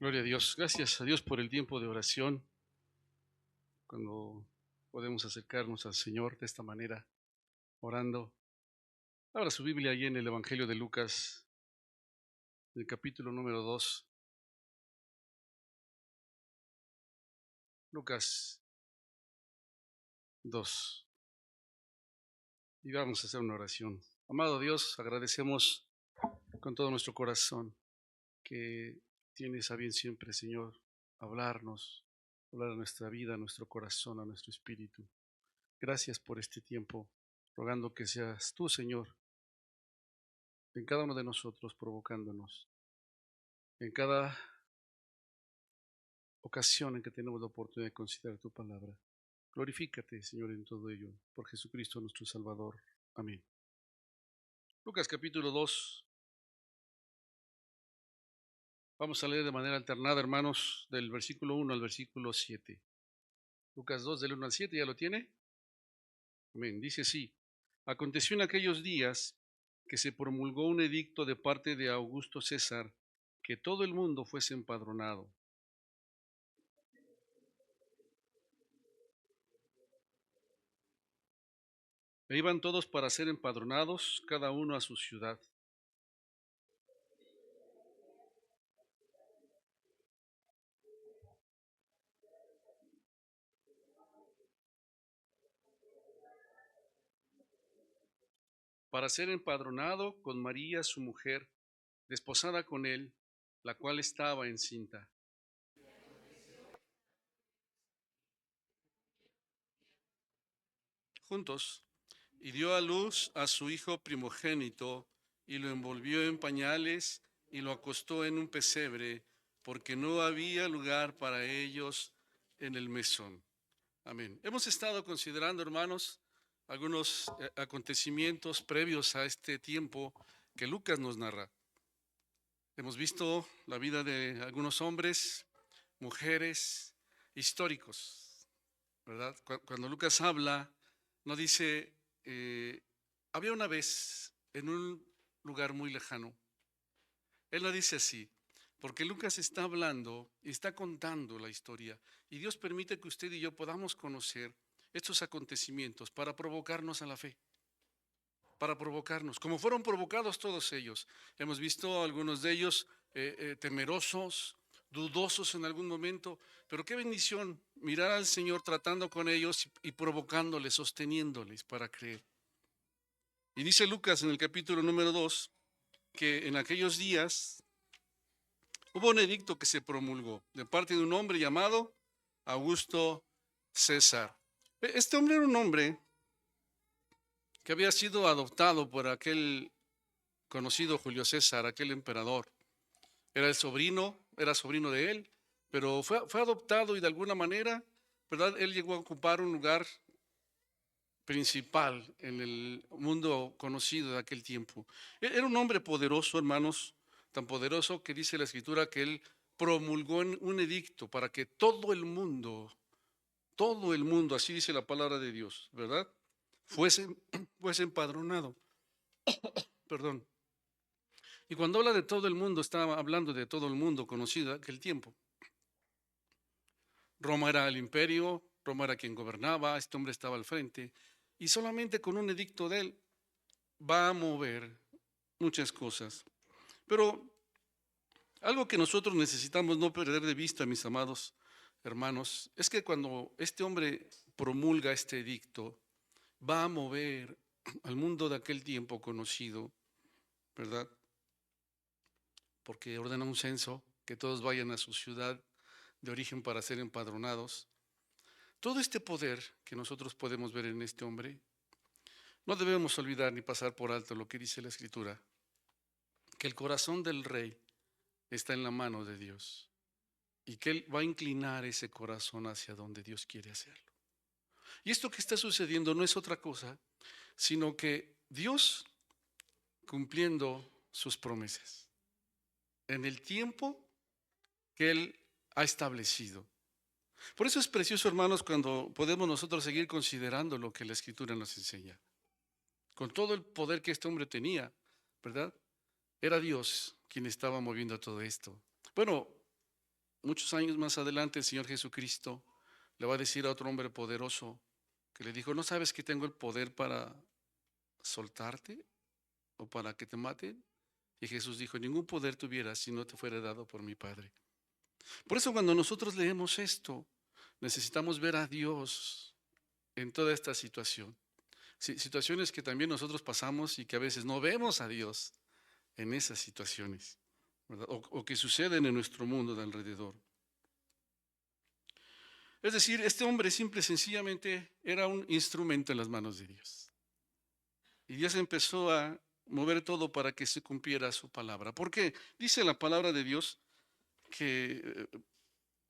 Gloria a Dios. Gracias a Dios por el tiempo de oración, cuando podemos acercarnos al Señor de esta manera, orando. Abra su Biblia allí en el Evangelio de Lucas, en el capítulo número 2. Lucas 2. Y vamos a hacer una oración. Amado Dios, agradecemos con todo nuestro corazón que tienes a bien siempre, Señor, hablarnos, hablar a nuestra vida, a nuestro corazón, a nuestro espíritu. Gracias por este tiempo, rogando que seas tú, Señor, en cada uno de nosotros, provocándonos, en cada ocasión en que tenemos la oportunidad de considerar tu palabra. Glorifícate, Señor, en todo ello, por Jesucristo nuestro Salvador. Amén. Lucas capítulo 2. Vamos a leer de manera alternada, hermanos, del versículo 1 al versículo 7. Lucas 2, del 1 al 7, ¿ya lo tiene? Amén. Dice así: Aconteció en aquellos días que se promulgó un edicto de parte de Augusto César, que todo el mundo fuese empadronado. E iban todos para ser empadronados, cada uno a su ciudad. Para ser empadronado con María, su mujer, desposada con él, la cual estaba encinta. Juntos, y dio a luz a su hijo primogénito, y lo envolvió en pañales, y lo acostó en un pesebre, porque no había lugar para ellos en el mesón. Amén. Hemos estado considerando, hermanos, algunos acontecimientos previos a este tiempo que Lucas nos narra. Hemos visto la vida de algunos hombres, mujeres, históricos, ¿verdad? Cuando Lucas habla, no dice, había una vez en un lugar muy lejano. Él no dice así, porque Lucas está hablando y está contando la historia. Y Dios permite que usted y yo podamos conocer estos acontecimientos para provocarnos a la fe, para provocarnos, como fueron provocados todos ellos. Hemos visto algunos de ellos temerosos, dudosos en algún momento, pero qué bendición mirar al Señor tratando con ellos y provocándoles, sosteniéndoles para creer. Y dice Lucas en el capítulo número 2 que en aquellos días hubo un edicto que se promulgó de parte de un hombre llamado Augusto César. Este hombre era un hombre que había sido adoptado por aquel conocido Julio César, aquel emperador. Era sobrino de él, pero fue adoptado y de alguna manera, ¿verdad? Él llegó a ocupar un lugar principal en el mundo conocido de aquel tiempo. Era un hombre poderoso, hermanos, tan poderoso que dice la Escritura que él promulgó un edicto para que todo el mundo, así dice la palabra de Dios, ¿verdad? Fuese, fuese empadronado, perdón. Y cuando habla de todo el mundo, estaba hablando de todo el mundo conocido de aquel tiempo. Roma era el imperio, Roma era quien gobernaba, este hombre estaba al frente, y solamente con un edicto de él va a mover muchas cosas. Pero algo que nosotros necesitamos no perder de vista, mis amados hermanos, es que cuando este hombre promulga este edicto, va a mover al mundo de aquel tiempo conocido, ¿verdad? Porque ordena un censo, que todos vayan a su ciudad de origen para ser empadronados. Todo este poder que nosotros podemos ver en este hombre, no debemos olvidar ni pasar por alto lo que dice la Escritura, que el corazón del rey está en la mano de Dios y que Él va a inclinar ese corazón hacia donde Dios quiere hacerlo. Y esto que está sucediendo no es otra cosa, sino que Dios cumpliendo sus promesas en el tiempo que Él ha establecido. Por eso es precioso, hermanos, cuando podemos nosotros seguir considerando lo que la Escritura nos enseña. Con todo el poder que este hombre tenía, ¿verdad? Era Dios quien estaba moviendo todo esto. Bueno, muchos años más adelante, el Señor Jesucristo le va a decir a otro hombre poderoso que le dijo, ¿no sabes que tengo el poder para soltarte o para que te maten? Y Jesús dijo, ningún poder tuvieras si no te fuera dado por mi Padre. Por eso cuando nosotros leemos esto, necesitamos ver a Dios en toda esta situación. Situaciones que también nosotros pasamos y que a veces no vemos a Dios en esas situaciones, ¿verdad? O que suceden en nuestro mundo de alrededor. Es decir, este hombre simple y sencillamente era un instrumento en las manos de Dios. Y Dios empezó a mover todo para que se cumpliera su palabra. Porque dice la palabra de Dios que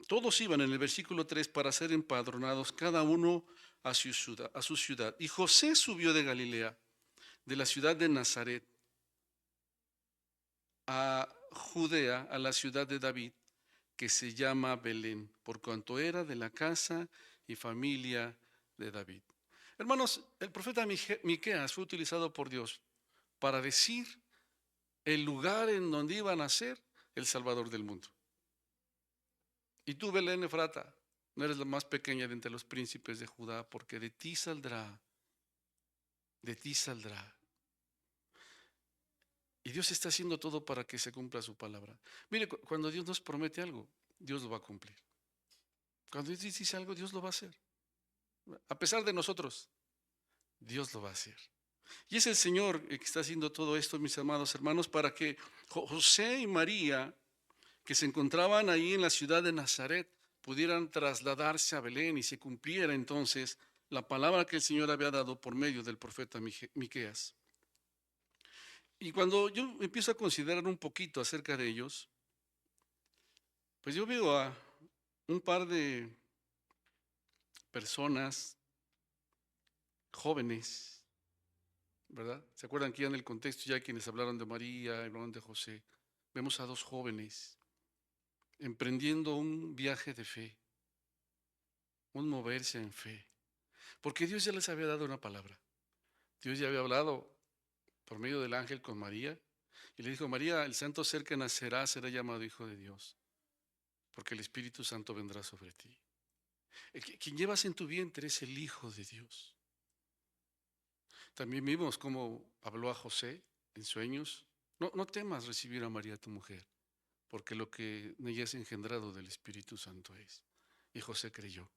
todos iban en el versículo 3 para ser empadronados, cada uno a su ciudad, a su ciudad. Y José subió de Galilea, de la ciudad de Nazaret, a Judea, a la ciudad de David, que se llama Belén, por cuanto era de la casa y familia de David. Hermanos, el profeta Miqueas fue utilizado por Dios para decir el lugar en donde iba a nacer el Salvador del mundo. Y tú, Belén Efrata, no eres la más pequeña de entre los príncipes de Judá, porque de ti saldrá, de ti saldrá. Y Dios está haciendo todo para que se cumpla su palabra. Mire, cuando Dios nos promete algo, Dios lo va a cumplir. Cuando Dios dice algo, Dios lo va a hacer. A pesar de nosotros, Dios lo va a hacer. Y es el Señor el que está haciendo todo esto, mis amados hermanos, para que José y María, que se encontraban ahí en la ciudad de Nazaret, pudieran trasladarse a Belén y se cumpliera entonces la palabra que el Señor había dado por medio del profeta Miqueas. Y cuando yo empiezo a considerar un poquito acerca de ellos, pues yo veo a un par de personas jóvenes, ¿verdad? ¿Se acuerdan que ya en el contexto ya quienes hablaron de María, hablaron de José? Vemos a dos jóvenes emprendiendo un viaje de fe, un moverse en fe, porque Dios ya les había dado una palabra. Dios ya había hablado por medio del ángel con María y le dijo, María, el santo ser que nacerá será llamado Hijo de Dios, porque el Espíritu Santo vendrá sobre ti. Quien llevas en tu vientre es el Hijo de Dios. También vimos cómo habló a José en sueños. No temas recibir a María tu mujer, porque lo que en ella es engendrado del Espíritu Santo es. Y José creyó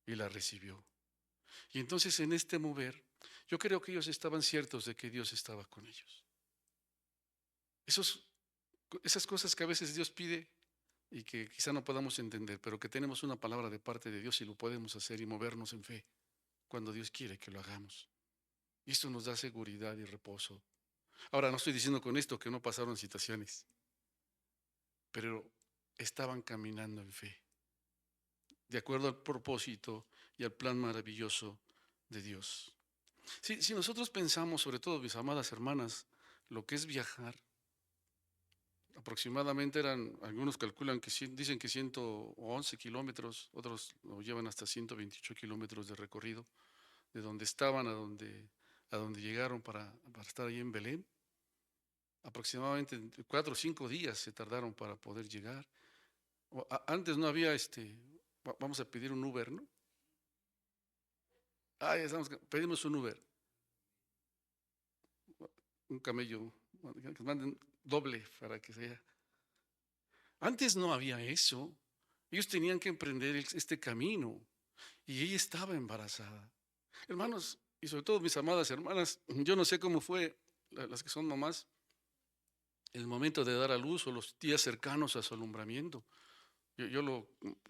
y la recibió. Y entonces en este mover, yo creo que ellos estaban ciertos de que Dios estaba con ellos. Esas cosas que a veces Dios pide y que quizá no podamos entender, pero que tenemos una palabra de parte de Dios y lo podemos hacer y movernos en fe cuando Dios quiere que lo hagamos. Y esto nos da seguridad y reposo. Ahora, no estoy diciendo con esto que no pasaron situaciones, pero estaban caminando en fe, de acuerdo al propósito y al plan maravilloso de Dios. Si nosotros pensamos, sobre todo mis amadas hermanas, lo que es viajar, aproximadamente eran, algunos calculan que dicen que 111 kilómetros, otros lo llevan hasta 128 kilómetros de recorrido, de donde estaban a donde llegaron para estar ahí en Belén. Aproximadamente 4 o 5 días se tardaron para poder llegar. Antes no había vamos a pedir un Uber, ¿no? Ya estamos, pedimos un Uber, un camello, que manden doble para que sea. Antes no había eso. Ellos tenían que emprender este camino y ella estaba embarazada. Hermanos, y sobre todo mis amadas hermanas, yo no sé cómo fue las que son mamás, el momento de dar a luz o los días cercanos a su alumbramiento. Yo lo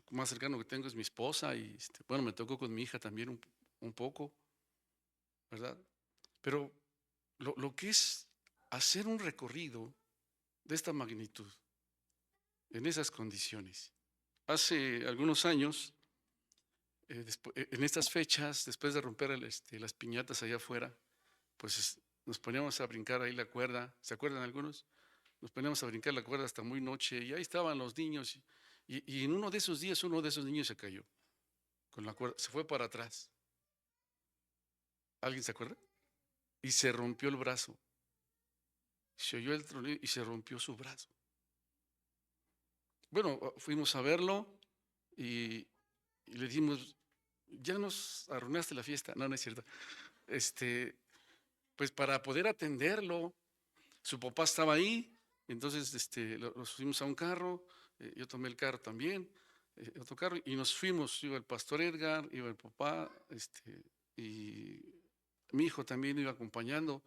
más cercano que tengo es mi esposa y bueno, me tocó con mi hija también un poco, ¿verdad? Pero lo que es hacer un recorrido de esta magnitud, en esas condiciones. Hace algunos años, en estas fechas, después de romper las piñatas allá afuera, pues nos poníamos a brincar ahí la cuerda. ¿Se acuerdan algunos? Nos poníamos a brincar la cuerda hasta muy noche y ahí estaban los niños. Y en uno de esos días, uno de esos niños se cayó con la cuerda, se fue para atrás. ¿Alguien se acuerda? Y se rompió el brazo. Se oyó el tronido y se rompió su brazo. Bueno, fuimos a verlo y le dijimos, ya nos arruinaste la fiesta. No, no es cierto. Este, pues para poder atenderlo, su papá estaba ahí, entonces lo subimos a un carro, yo tomé el carro también, otro carro, y nos fuimos. Iba el pastor Edgar, iba el papá, y mi hijo también iba acompañando.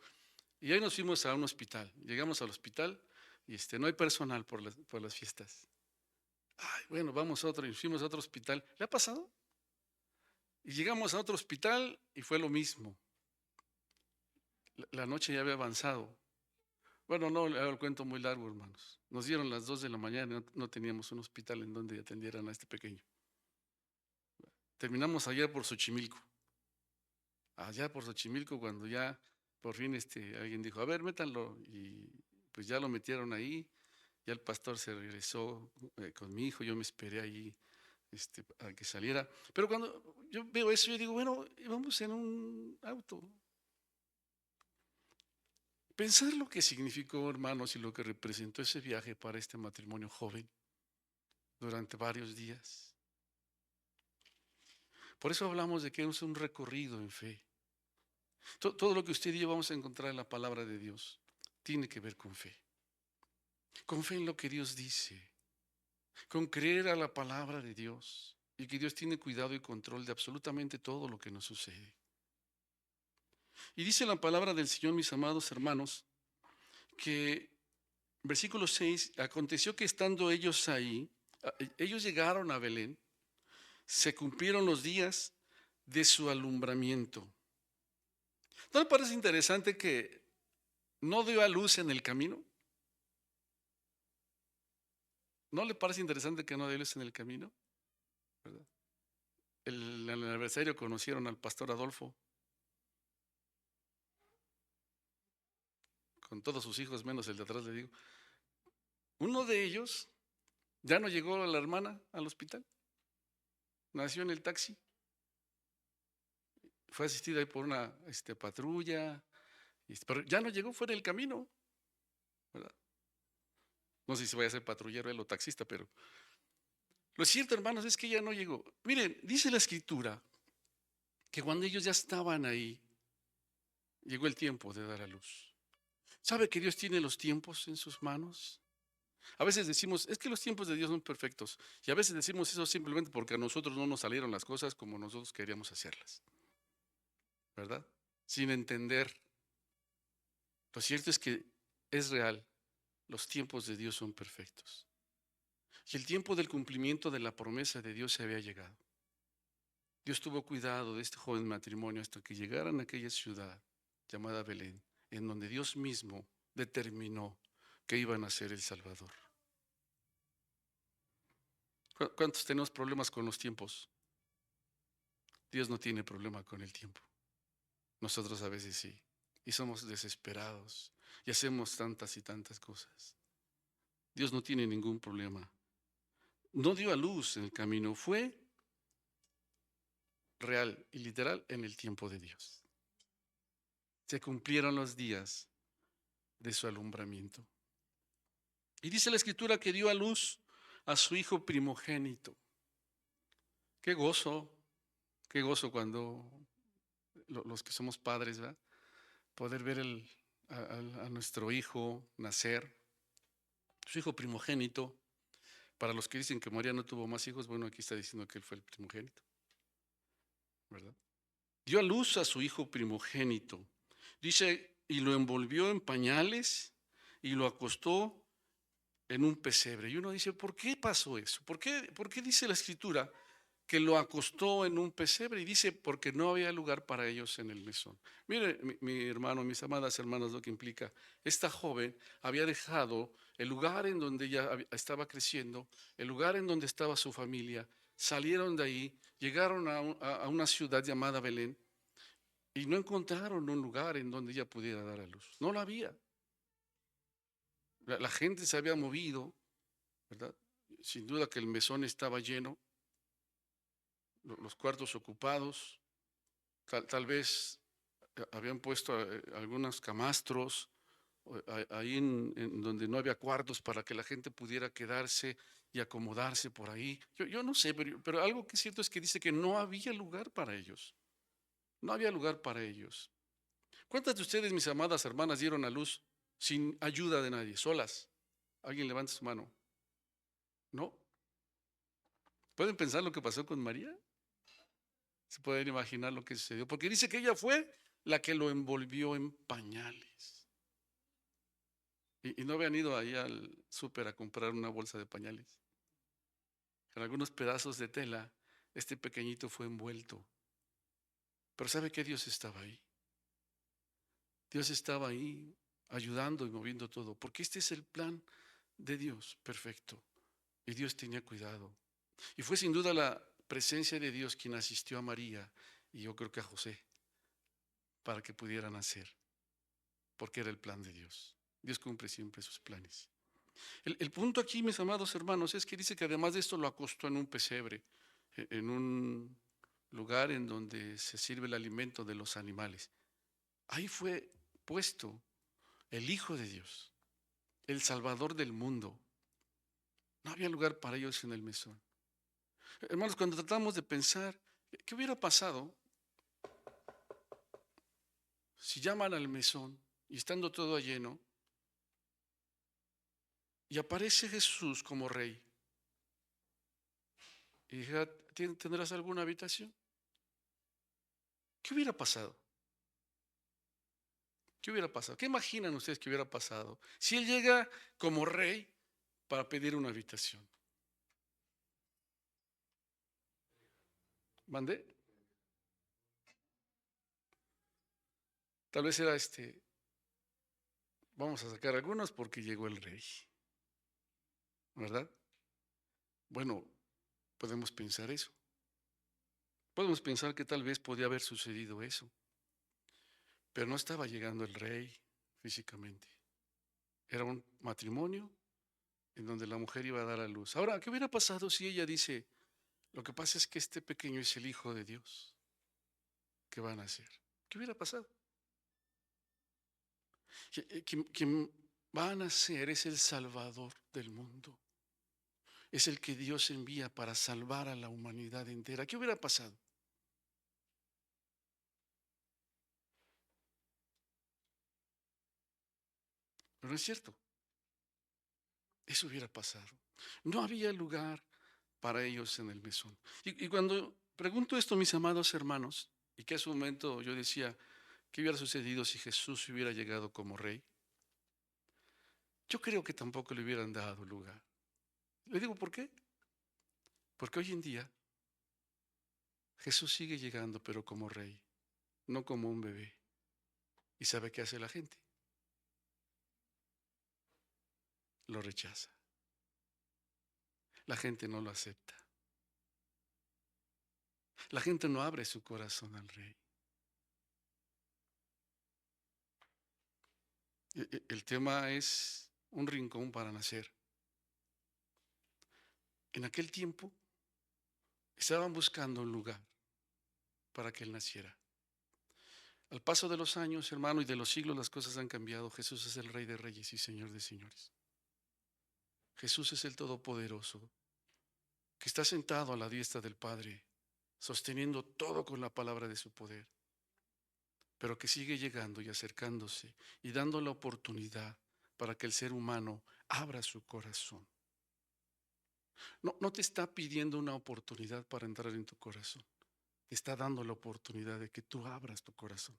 Y ahí nos fuimos a un hospital. Llegamos al hospital y no hay personal por las fiestas. Ay, bueno, vamos a otro, y fuimos a otro hospital. ¿Le ha pasado? Y llegamos a otro hospital y fue lo mismo. La noche ya había avanzado. Bueno, no, le hago el cuento muy largo, hermanos. Nos dieron las 2 de la mañana y no teníamos un hospital en donde atendieran a este pequeño. Terminamos allá por Xochimilco. Allá por Xochimilco, cuando ya por fin alguien dijo, a ver, métanlo. Y pues ya lo metieron ahí. Ya el pastor se regresó con mi hijo. Yo me esperé ahí a que saliera. Pero cuando yo veo eso, yo digo, bueno, vamos en un auto. Pensar lo que significó, hermanos, y lo que representó ese viaje para este matrimonio joven durante varios días. Por eso hablamos de que es un recorrido en fe. Todo lo que usted y yo vamos a encontrar en la palabra de Dios tiene que ver con fe. Con fe en lo que Dios dice. Con creer a la palabra de Dios. Y que Dios tiene cuidado y control de absolutamente todo lo que nos sucede. Y dice la palabra del Señor, mis amados hermanos, que versículo 6, aconteció que estando ellos ahí, ellos llegaron a Belén, se cumplieron los días de su alumbramiento. ¿No le parece interesante que no dio a luz en el camino? ¿No le parece interesante que no dio a luz en el camino? ¿Verdad? El aniversario conocieron al pastor Adolfo con todos sus hijos, menos el de atrás, le digo. Uno de ellos ya no llegó a la hermana al hospital, nació en el taxi, fue asistida ahí por una patrulla, pero ya no llegó fuera del camino, ¿verdad? No sé si vaya a ser patrullero él o taxista, pero lo cierto, hermanos, es que ya no llegó. Miren, dice la escritura que cuando ellos ya estaban ahí, llegó el tiempo de dar a luz. ¿Sabe que Dios tiene los tiempos en sus manos? A veces decimos, es que los tiempos de Dios son perfectos. Y a veces decimos eso simplemente porque a nosotros no nos salieron las cosas como nosotros queríamos hacerlas. ¿Verdad? Sin entender. Lo cierto es que es real. Los tiempos de Dios son perfectos. Y el tiempo del cumplimiento de la promesa de Dios se había llegado. Dios tuvo cuidado de este joven matrimonio hasta que llegaran a aquella ciudad llamada Belén, en donde Dios mismo determinó que iban a ser el Salvador. ¿Cuántos tenemos problemas con los tiempos? Dios no tiene problema con el tiempo. Nosotros a veces sí. Y somos desesperados y hacemos tantas y tantas cosas. Dios no tiene ningún problema. No dio a luz en el camino, fue real y literal en el tiempo de Dios. Se cumplieron los días de su alumbramiento. Y dice la escritura que dio a luz a su hijo primogénito. Qué gozo cuando los que somos padres, ¿verdad? Poder ver a nuestro hijo nacer, su hijo primogénito. Para los que dicen que María no tuvo más hijos, bueno, aquí está diciendo que él fue el primogénito, ¿verdad? Dio a luz a su hijo primogénito. Dice, y lo envolvió en pañales y lo acostó en un pesebre. Y uno dice, ¿por qué pasó eso? ¿Por qué dice la escritura que lo acostó en un pesebre? Y dice, porque no había lugar para ellos en el mesón. Mire, mi hermano, mis amadas hermanas, lo que implica. Esta joven había dejado el lugar en donde ella estaba creciendo, el lugar en donde estaba su familia, salieron de ahí, llegaron a una ciudad llamada Belén y no encontraron un lugar en donde ella pudiera dar a luz. No lo había. La gente se había movido, ¿verdad? Sin duda que el mesón estaba lleno, los cuartos ocupados, tal vez habían puesto algunos camastros, ahí en donde no había cuartos para que la gente pudiera quedarse y acomodarse por ahí. Yo no sé, pero algo que es cierto es que dice que no había lugar para ellos. No había lugar para ellos. ¿Cuántas de ustedes, mis amadas hermanas, dieron a luz sin ayuda de nadie, solas? ¿Alguien levanta su mano? ¿No? ¿Pueden pensar lo que pasó con María? Se pueden imaginar lo que sucedió, porque dice que ella fue la que lo envolvió en pañales. Y no habían ido ahí al súper a comprar una bolsa de pañales. Con algunos pedazos de tela, este pequeñito fue envuelto. Pero ¿sabe qué? Dios estaba ahí. Dios estaba ahí ayudando y moviendo todo, porque este es el plan de Dios perfecto. Y Dios tenía cuidado. Y fue sin duda la presencia de Dios quien asistió a María y yo creo que a José para que pudieran nacer, porque era el plan de Dios. Dios cumple siempre sus planes. El punto aquí, mis amados hermanos, es que dice que además de esto lo acostó en un pesebre, en un lugar en donde se sirve el alimento de los animales. Ahí fue puesto el Hijo de Dios, el Salvador del mundo. No había lugar para ellos en el mesón. Hermanos, cuando tratamos de pensar, ¿qué hubiera pasado si llaman al mesón y estando todo lleno y aparece Jesús como rey? Y dijera, ¿tendrás alguna habitación? ¿Qué hubiera pasado? ¿Qué hubiera pasado? ¿Qué imaginan ustedes que hubiera pasado si él llega como rey para pedir una habitación? ¿Mandé? Tal vez era vamos a sacar algunos porque llegó el rey, ¿verdad? Bueno, podemos pensar eso. Podemos pensar que tal vez podía haber sucedido eso, pero no estaba llegando el rey físicamente. Era un matrimonio en donde la mujer iba a dar a luz. Ahora, ¿qué hubiera pasado si ella dice, lo que pasa es que este pequeño es el Hijo de Dios que va a nacer? ¿Qué hubiera pasado? Quien va a nacer es el Salvador del mundo. Es el que Dios envía para salvar a la humanidad entera. ¿Qué hubiera pasado? Pero no es cierto. Eso hubiera pasado. No había lugar para ellos en el mesón. Y cuando pregunto esto, mis amados hermanos, y que a su momento yo decía, ¿qué hubiera sucedido si Jesús hubiera llegado como rey? Yo creo que tampoco le hubieran dado lugar. Le digo, ¿por qué? Porque hoy en día Jesús sigue llegando, pero como rey, no como un bebé. ¿Y sabe qué hace la gente? Lo rechaza. La gente no lo acepta. La gente no abre su corazón al rey. El tema es un rincón para nacer. En aquel tiempo estaban buscando un lugar para que él naciera. Al paso de los años, hermano, y de los siglos, las cosas han cambiado. Jesús es el Rey de Reyes y Señor de Señores. Jesús es el Todopoderoso, que está sentado a la diestra del Padre, sosteniendo todo con la palabra de su poder, pero que sigue llegando y acercándose y dando la oportunidad para que el ser humano abra su corazón. No te está pidiendo una oportunidad para entrar en tu corazón. Te está dando la oportunidad de que tú abras tu corazón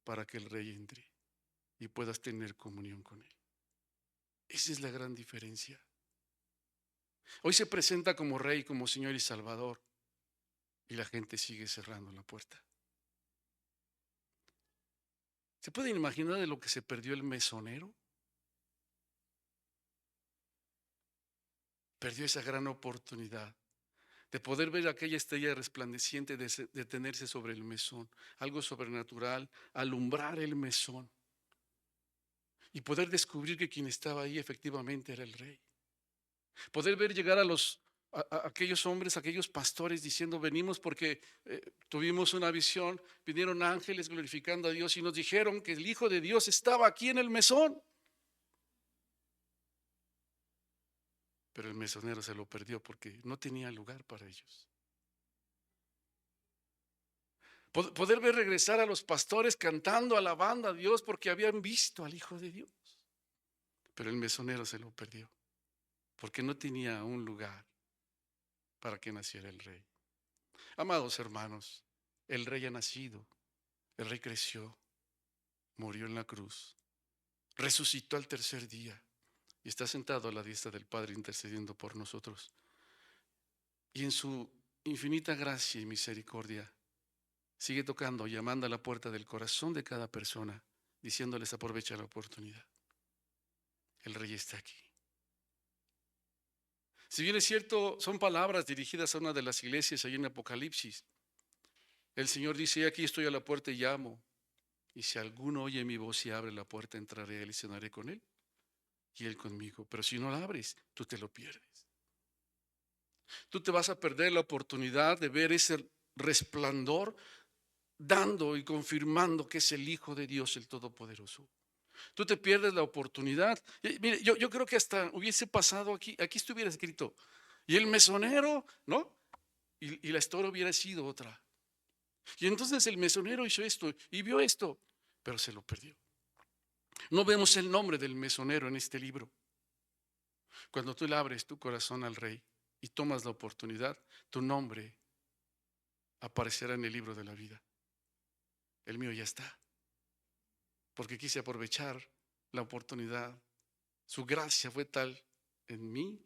para que el Rey entre y puedas tener comunión con Él. Esa es la gran diferencia. Hoy se presenta como Rey, como Señor y Salvador, y la gente sigue cerrando la puerta. ¿Se pueden imaginar de lo que se perdió el mesonero? Perdió esa gran oportunidad de poder ver aquella estrella resplandeciente, de detenerse sobre el mesón, algo sobrenatural, alumbrar el mesón y poder descubrir que quien estaba ahí efectivamente era el Rey. Poder ver llegar a aquellos hombres, aquellos pastores diciendo, venimos porque tuvimos una visión, vinieron ángeles glorificando a Dios y nos dijeron que el Hijo de Dios estaba aquí en el mesón. pero el mesonero se lo perdió porque no tenía lugar para ellos. Poder ver regresar a los pastores cantando, alabando a Dios porque habían visto al Hijo de Dios. Pero el mesonero se lo perdió porque no tenía un lugar para que naciera el rey. Amados hermanos, el rey ha nacido, el rey creció, murió en la cruz, resucitó al tercer día y está sentado a la diestra del Padre intercediendo por nosotros. Y en su infinita gracia y misericordia sigue tocando, llamando a la puerta del corazón de cada persona, diciéndoles: aprovecha la oportunidad. El rey está aquí. Si bien es cierto, son palabras dirigidas a una de las iglesias ahí en Apocalipsis. El Señor dice: aquí estoy a la puerta y llamo. Y si alguno oye mi voz y abre la puerta, entraré a él y cenaré con él y él conmigo. Pero si no la abres, tú te lo pierdes. Tú te vas a perder la oportunidad de ver ese resplandor dando y confirmando que es el Hijo de Dios, el Todopoderoso. Tú te pierdes la oportunidad. Mire, yo creo que hasta hubiese pasado aquí estuviera escrito: y el mesonero, ¿no? Y la historia hubiera sido otra. Y entonces el mesonero hizo esto y vio esto, pero se lo perdió. No vemos el nombre del mesonero en este libro. Cuando tú le abres tu corazón al Rey y tomas la oportunidad, tu nombre aparecerá en el libro de la vida. El mío ya está, porque quise aprovechar la oportunidad. Su gracia fue tal en mí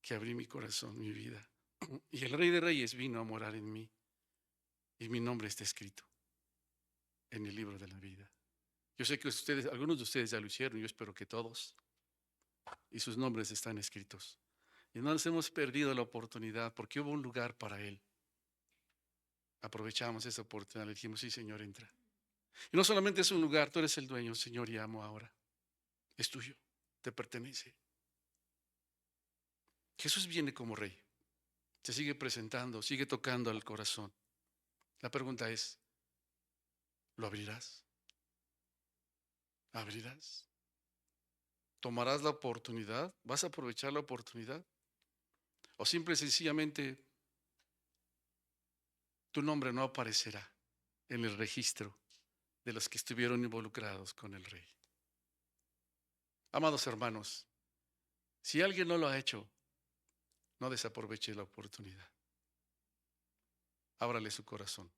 que abrí mi corazón, mi vida. Y el Rey de Reyes vino a morar en mí. Y mi nombre está escrito en el libro de la vida. Yo sé que ustedes, algunos de ustedes ya lo hicieron, yo espero que todos. Y sus nombres están escritos. Y no nos hemos perdido la oportunidad porque hubo un lugar para Él. Aprovechamos esa oportunidad, le dijimos: sí, Señor, entra. Y no solamente es un lugar, tú eres el dueño, Señor, y amo ahora. Es tuyo, te pertenece. Jesús viene como Rey. Se sigue presentando, sigue tocando al corazón. La pregunta es: ¿lo abrirás? ¿Abrirás? ¿Tomarás la oportunidad? ¿Vas a aprovechar la oportunidad? ¿O simple y sencillamente tu nombre no aparecerá en el registro de los que estuvieron involucrados con el Rey? Amados hermanos, si alguien no lo ha hecho, no desaproveche la oportunidad. Ábrale su corazón,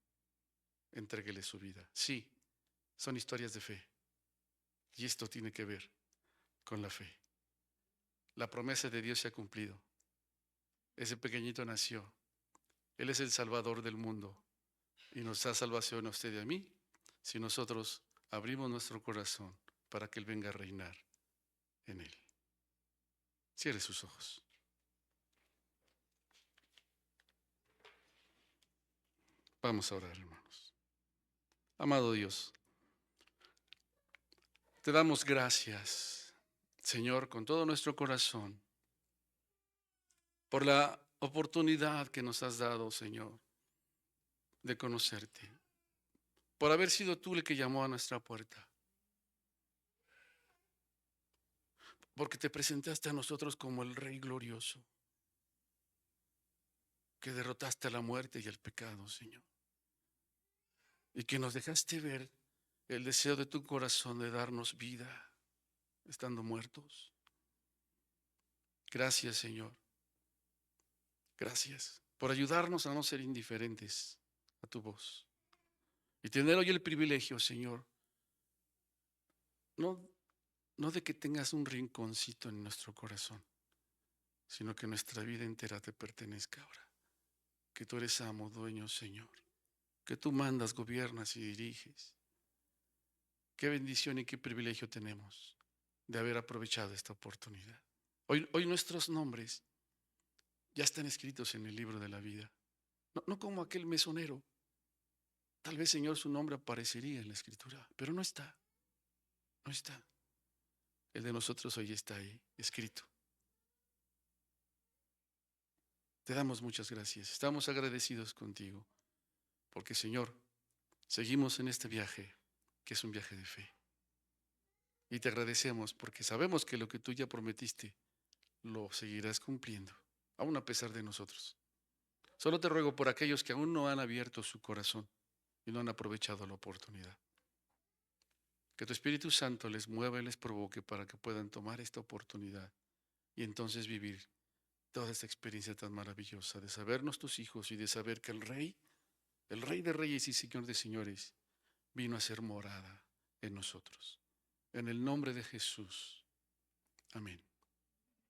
entréguele su vida. Sí, son historias de fe. Y esto tiene que ver con la fe. La promesa de Dios se ha cumplido. Ese pequeñito nació. Él es el Salvador del mundo. Y nos da salvación a usted y a mí si nosotros abrimos nuestro corazón para que Él venga a reinar en él. Cierre sus ojos. Vamos a orar, hermanos. Amado Dios, te damos gracias, Señor, con todo nuestro corazón, por la oportunidad que nos has dado, Señor, de conocerte, por haber sido tú el que llamó a nuestra puerta, porque te presentaste a nosotros como el Rey glorioso, que derrotaste a la muerte y el pecado, Señor, y que nos dejaste ver el deseo de tu corazón de darnos vida, estando muertos. Gracias, Señor. Gracias por ayudarnos a no ser indiferentes a tu voz. Y tener hoy el privilegio, Señor, no de que tengas un rinconcito en nuestro corazón, sino que nuestra vida entera te pertenezca ahora. Que tú eres amo, dueño, Señor. Que tú mandas, gobiernas y diriges. Qué bendición y qué privilegio tenemos de haber aprovechado esta oportunidad. Hoy nuestros nombres ya están escritos en el libro de la vida. No como aquel mesonero. Tal vez, Señor, su nombre aparecería en la escritura, pero no está. No está. El de nosotros hoy está ahí, escrito. Te damos muchas gracias. Estamos agradecidos contigo, porque, Señor, seguimos en este viaje, que es un viaje de fe. Y te agradecemos porque sabemos que lo que tú ya prometiste, lo seguirás cumpliendo, aun a pesar de nosotros. Solo te ruego por aquellos que aún no han abierto su corazón y no han aprovechado la oportunidad. Que tu Espíritu Santo les mueva y les provoque para que puedan tomar esta oportunidad y entonces vivir toda esta experiencia tan maravillosa de sabernos tus hijos y de saber que el Rey de Reyes y Señor de Señores, vino a ser morada en nosotros. En el nombre de Jesús. Amén.